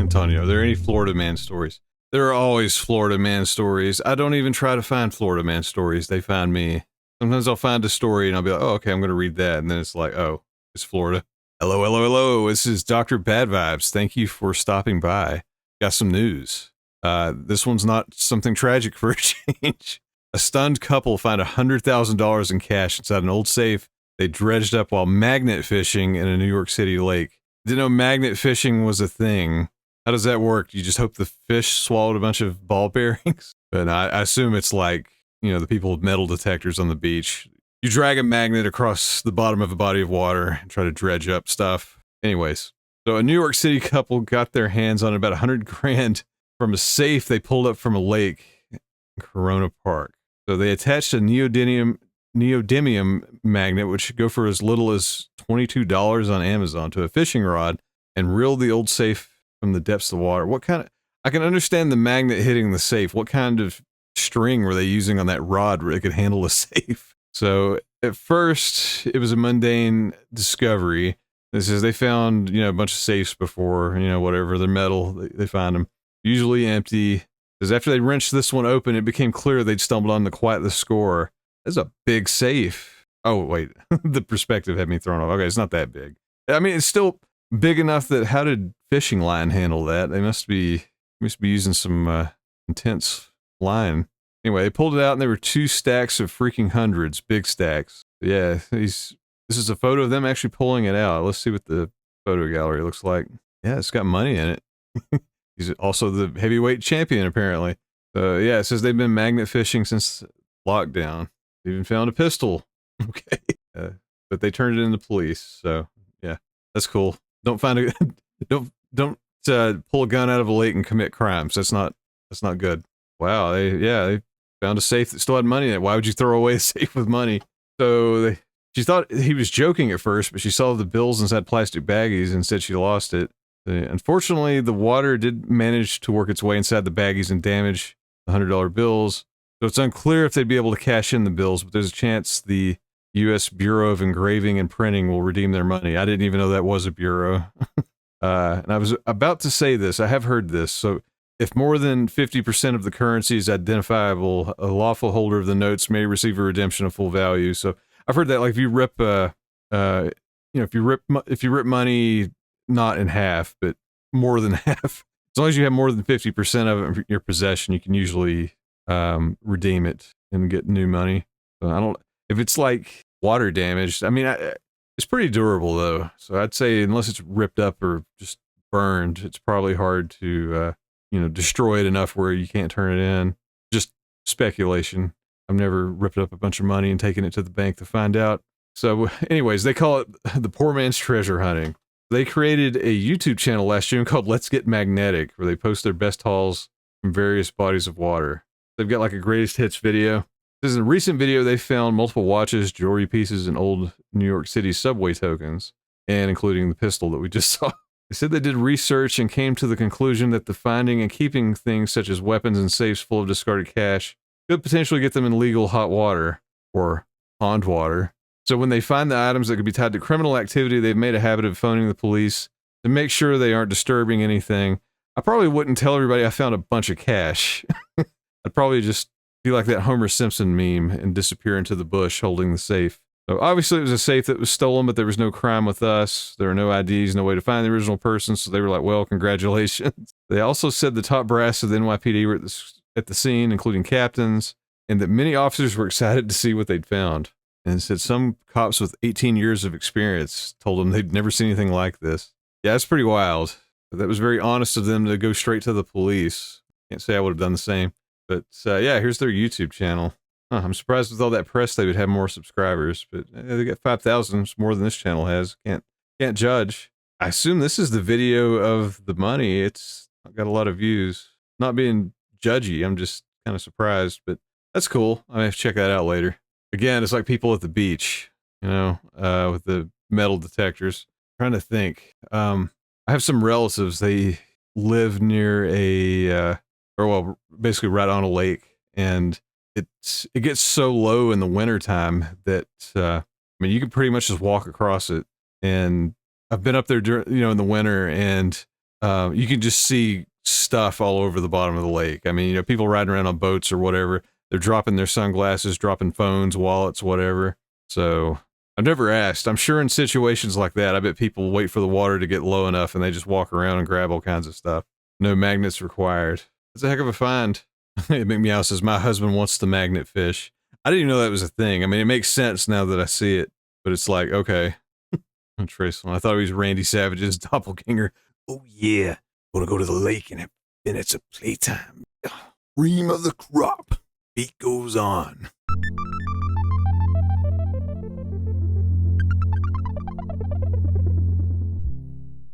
Antonio, are there any Florida man stories? There are always Florida man stories. I don't even try to find Florida man stories. They find me. Sometimes I'll find a story and I'll be like, oh, okay, I'm going to read that. And then it's like, oh, it's Florida. Hello, hello, hello. This is Dr. Badvibes. Thank you for stopping by. Got some news. This one's not something tragic for a change. A stunned couple found $100,000 in cash inside an old safe they dredged up while magnet fishing in a New York City lake. Didn't know magnet fishing was a thing. How does that work? You just hope the fish swallowed a bunch of ball bearings? But I assume it's like, you know, the people with metal detectors on the beach. You drag a magnet across the bottom of a body of water and try to dredge up stuff. Anyways, so a New York City couple got their hands on about 100 grand from a safe they pulled up from a lake in Corona Park. So they attached a neodymium magnet, which should go for as little as $22 on Amazon, to a fishing rod and reeled the old safe from the depths of the water. What kind of, I can understand the magnet hitting the safe. What kind of string were they using on that rod where it could handle a safe? So at first it was a mundane discovery. This is, they found, you know, a bunch of safes before, you know, whatever, they're metal, they find them usually empty. Because after they wrenched this one open, it became clear they'd stumbled on quite the score. That's a big safe. Oh, wait, the perspective had me thrown off. Okay, it's not that big. I mean, it's still big enough that how did fishing line handle that? They must be using some intense line. Anyway, they pulled it out and there were 2 stacks of freaking hundreds, big stacks. Yeah, this is a photo of them actually pulling it out. Let's see what the photo gallery looks like. Yeah, it's got money in it. He's also the heavyweight champion, apparently. Yeah, it says they've been magnet fishing since lockdown. They even found a pistol. Okay. But they turned it in to police, so yeah, that's cool. Don't find a don't pull a gun out of a lake and commit crimes. That's not good. Wow, they found a safe that still had money in it. Why would you throw away a safe with money? So she thought he was joking at first, but she saw the bills inside plastic baggies and said she lost it. Unfortunately, the water did manage to work its way inside the baggies and damage the $100 bills. So it's unclear if they'd be able to cash in the bills, but there's a chance the U.S. Bureau of Engraving and Printing will redeem their money. I didn't even know that was a bureau. And I was about to say this. I have heard this. So if more than 50% of the currency is identifiable, a lawful holder of the notes may receive a redemption of full value. So I've heard that, like, if you rip, if you rip money not in half, but more than half, as long as you have more than 50% of it in your possession, you can usually redeem it and get new money. So if it's like water damage, I mean, it's pretty durable though. So I'd say unless it's ripped up or just burned, it's probably hard to, destroy it enough where you can't turn it in. Just speculation. I've never ripped up a bunch of money and taken it to the bank to find out. So anyways, they call it the poor man's treasure hunting. They created a YouTube channel last June called Let's Get Magnetic, where they post their best hauls from various bodies of water. They've got like a greatest hits video. This is a recent video. They found multiple watches, jewelry pieces, and old New York City subway tokens, and including the pistol that we just saw. They said they did research and came to the conclusion that the finding and keeping things such as weapons and safes full of discarded cash could potentially get them in legal hot water or pond water. So when they find the items that could be tied to criminal activity, they've made a habit of phoning the police to make sure they aren't disturbing anything. I probably wouldn't tell everybody I found a bunch of cash. I'd probably just be like that Homer Simpson meme and disappear into the bush holding the safe. So obviously it was a safe that was stolen, but there was no crime with us. There were no IDs, no way to find the original person. So they were like, well, congratulations. They also said the top brass of the NYPD were at the scene, including captains, and that many officers were excited to see what they'd found. And said some cops with 18 years of experience told them they'd never seen anything like this. Yeah, that's pretty wild. But that was very honest of them to go straight to the police. Can't say I would have done the same. But yeah, here's their YouTube channel. I'm surprised with all that press they would have more subscribers. But they got 5,000. It's more than this channel has. Can't judge. I assume this is the video of the money. It's got a lot of views. Not being judgy, I'm just kind of surprised. But that's cool. I may have to check that out later. Again, it's like people at the beach, with the metal detectors. I'm trying to think. I have some relatives. They live near basically right on a lake, and it gets so low in the wintertime that you can pretty much just walk across it. And I've been up there during, in the winter, and You can just see stuff all over the bottom of the lake. I mean, you know, people riding around on boats or whatever, they're dropping their sunglasses, dropping phones, wallets, whatever. So I've never asked. I'm sure in situations like that, I bet people wait for the water to get low enough and they just walk around and grab all kinds of stuff. No magnets required. It's a heck of a find. McMeow says, my husband wants the magnet fish. I didn't even know that was a thing. I mean, it makes sense now that I see it, but it's like, okay. Trace, I thought he was Randy Savage's doppelganger. Oh yeah, want to go to the lake and have minutes of playtime. Cream of the crop. Beat goes on.